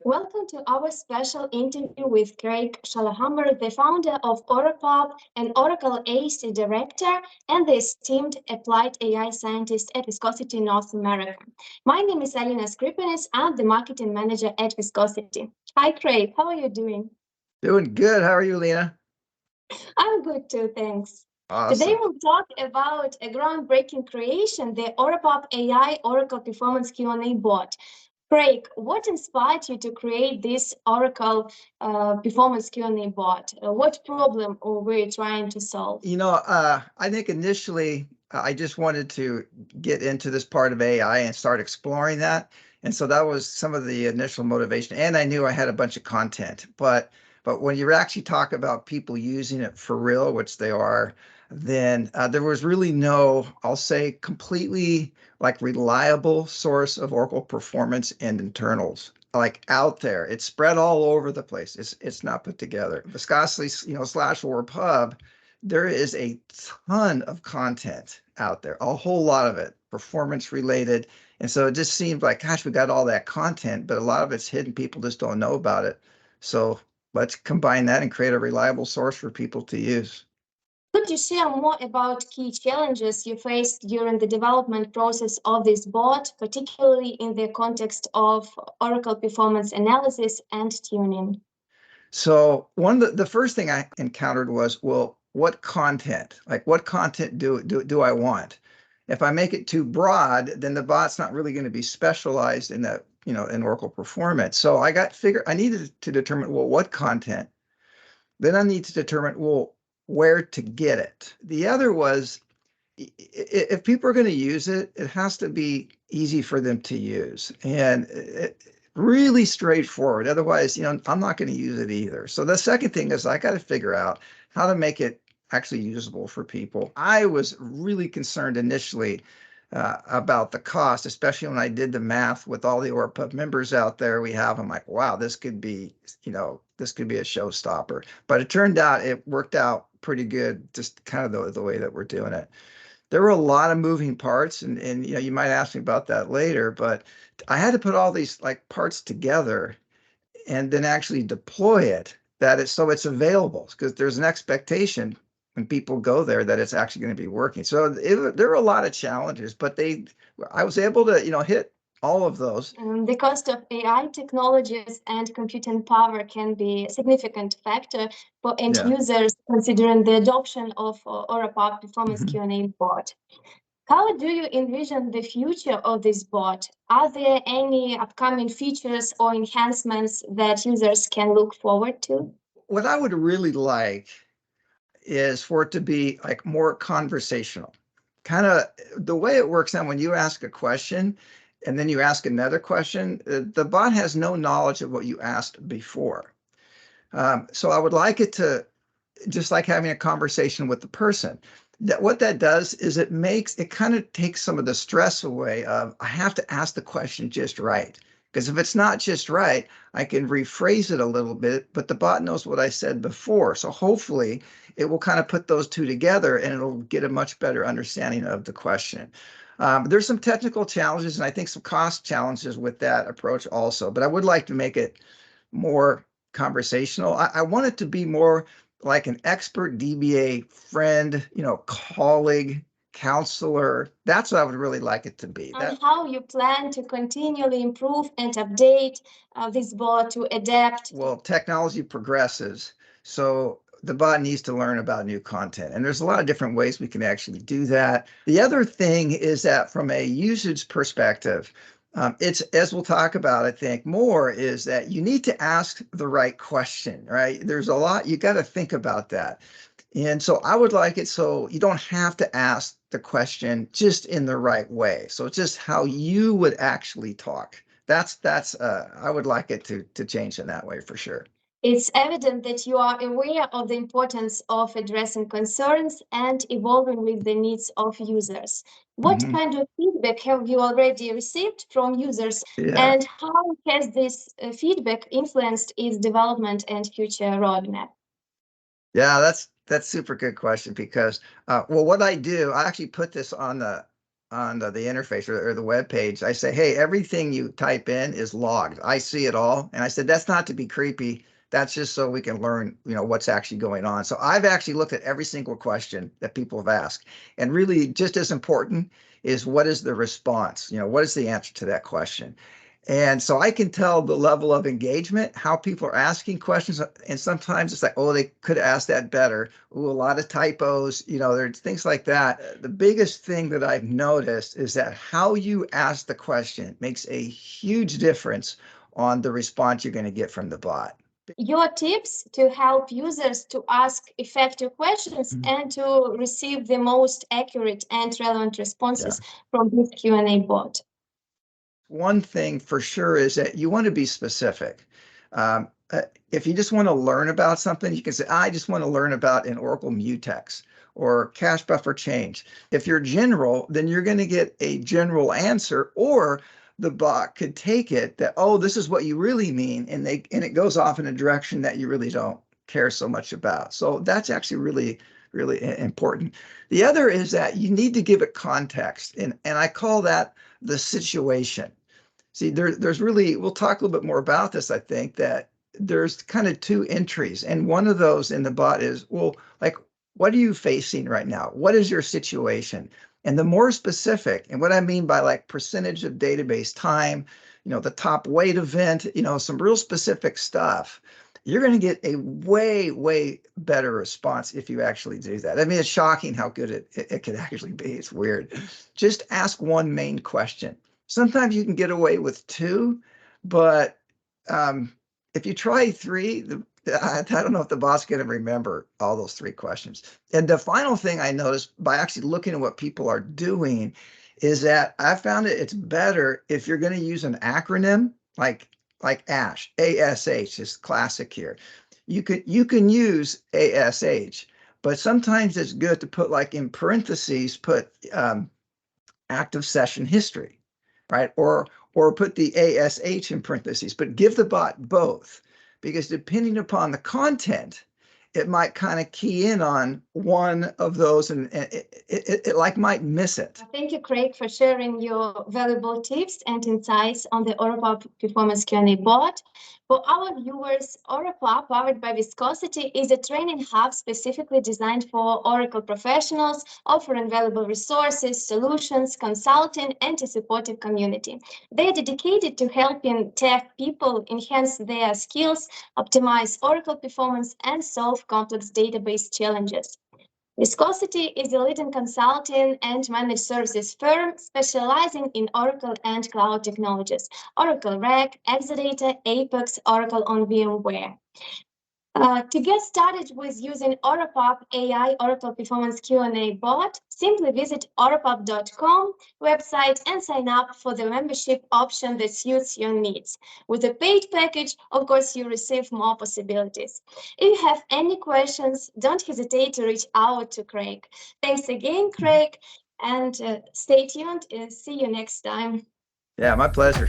Welcome to our special interview with Craig Shallahamer, the founder of OraPub and Oracle AC Director, and the esteemed applied AI scientist at Viscosity North America. My name is Alina Skripanis. I'm the marketing manager at Viscosity. Hi, Craig. How are you doing? Doing good. How are you, Lena? I'm good too, thanks. Today Awesome. we'll talk about a groundbreaking creation, the OraPub AI Oracle Performance Q&A bot. Craig, what inspired you to create this Oracle Performance Q&A bot? What problem were you trying to solve? I think initially I just wanted to get into this part of AI and start exploring that. And so that was some of the initial motivation. And I knew I had a bunch of content, but when you actually talk about people using it for real, which they are, then there was really no, I'll say, completely like reliable source of Oracle performance and internals like out there. It's spread all over the place. It's not put together. Viscosity, slash OraPub, there is a ton of content out there, a whole lot of it performance related. And so it just seemed like, gosh, we got all that content, but a lot of it's hidden. People just don't know about it. So let's combine that and create a reliable source for people to use. Could you share more about key challenges you faced during the development process of this bot, particularly in the context of Oracle performance analysis and tuning? So one of the first thing I encountered was, well, what content? Like what content do I want? If I make it too broad, then the bot's not really going to be specialized in that, in Oracle performance. So I needed to determine, well, what content? Then I need to determine, well, where to get it. The other was, if people are going to use it, it has to be easy for them to use and really straightforward. Otherwise, I'm not going to use it either. So the second thing is I got to figure out how to make it actually usable for people. I was really concerned initially about the cost, especially when I did the math with all the OraPub members out there we have. I'm like, wow, this could be a showstopper. But it turned out it worked out pretty good, just kind of the way that we're doing it. There were a lot of moving parts, and you might ask me about that later, but I had to put all these like parts together and then actually deploy it so it's available, because there's an expectation when people go there that it's actually going to be working. So there are a lot of challenges, but I was able to hit all of those. The cost of AI technologies and computing power can be a significant factor for end users considering the adoption of OraPub Performance Q&A bot. How do you envision the future of this bot? Are there any upcoming features or enhancements that users can look forward to? What I would really like is for it to be like more conversational. Kind of the way it works now, when you ask a question and then you ask another question, the bot has no knowledge of what you asked before. So I would like it to, just like having a conversation with the person. What that does is it kind of takes some of the stress away of, I have to ask the question just right. Because if it's not just right, I can rephrase it a little bit, but the bot knows what I said before. So hopefully it will kind of put those two together and it'll get a much better understanding of the question. There's some technical challenges and I think some cost challenges with that approach also, but I would like to make it more conversational. I want it to be more like an expert DBA friend, colleague, counselor. That's what I would really like it to be. And how you plan to continually improve and update this bot to adapt? Well, technology progresses, so the bot needs to learn about new content. And there's a lot of different ways we can actually do that. The other thing is that from a usage perspective, it's, as we'll talk about, I think more, is that you need to ask the right question, right? There's a lot, you got to think about that. And so I would like it so you don't have to ask the question just in the right way. So it's just how you would actually talk. I would like it to change in that way for sure. It's evident that you are aware of the importance of addressing concerns and evolving with the needs of users. What kind of feedback have you already received from users, and how has this feedback influenced its development and future roadmap? Yeah, that's super good question because, well, what I do, I actually put this on the interface or the web page, I say, hey, everything you type in is logged. I see it all. And I said, that's not to be creepy. That's just so we can learn, what's actually going on. So I've actually looked at every single question that people have asked. And really just as important is what is the response? What is the answer to that question? And so I can tell the level of engagement, how people are asking questions. And sometimes it's like, oh, they could ask that better. Ooh, a lot of typos, there's things like that. The biggest thing that I've noticed is that how you ask the question makes a huge difference on the response you're going to get from the bot. Your tips to help users to ask effective questions and to receive the most accurate and relevant responses from this Q&A bot. One thing for sure is that you want to be specific. If you just want to learn about something, you can say, I just want to learn about an Oracle mutex or cache buffer change. If you're general, then you're going to get a general answer, or the bot could take it that, oh, this is what you really mean, and it goes off in a direction that you really don't care so much about. So that's actually really, really important. The other is that you need to give it context, and I call that the situation. See, there's really, we'll talk a little bit more about this, I think, that there's kind of two entries. And one of those in the bot is, well, like, what are you facing right now? What is your situation? And the more specific, and what I mean by like percentage of database time, the top wait event, some real specific stuff, you're going to get a way, way better response if you actually do that. I mean, it's shocking how good it can actually be. It's weird. Just ask one main question. Sometimes you can get away with two, but if you try three, I don't know if the bot's going to remember all those three questions. And the final thing I noticed by actually looking at what people are doing is that I found it's better if you're going to use an acronym like ASH. ASH is classic here. You can use ASH, but sometimes it's good to put like in parentheses, put active session history, right? Or put the ASH in parentheses, but give the bot both, because depending upon the content, it might kind of key in on one of those and it like might miss it. Thank you, Craig, for sharing your valuable tips and insights on the OraPub Performance Q&A bot. For our viewers, OraPub, powered by Viscosity, is a training hub specifically designed for Oracle professionals, offering valuable resources, solutions, consulting, and a supportive community. They are dedicated to helping tech people enhance their skills, optimize Oracle performance, and solve complex database challenges. Viscosity is a leading consulting and managed services firm specializing in Oracle and cloud technologies, Oracle RAC, Exadata, Apex, Oracle on VMware. To get started with using OraPub AI Oracle Performance Q&A bot, simply visit orapub.com website and sign up for the membership option that suits your needs. With a paid package, of course, you receive more possibilities. If you have any questions, don't hesitate to reach out to Craig. Thanks again, Craig, and stay tuned and see you next time. Yeah, my pleasure.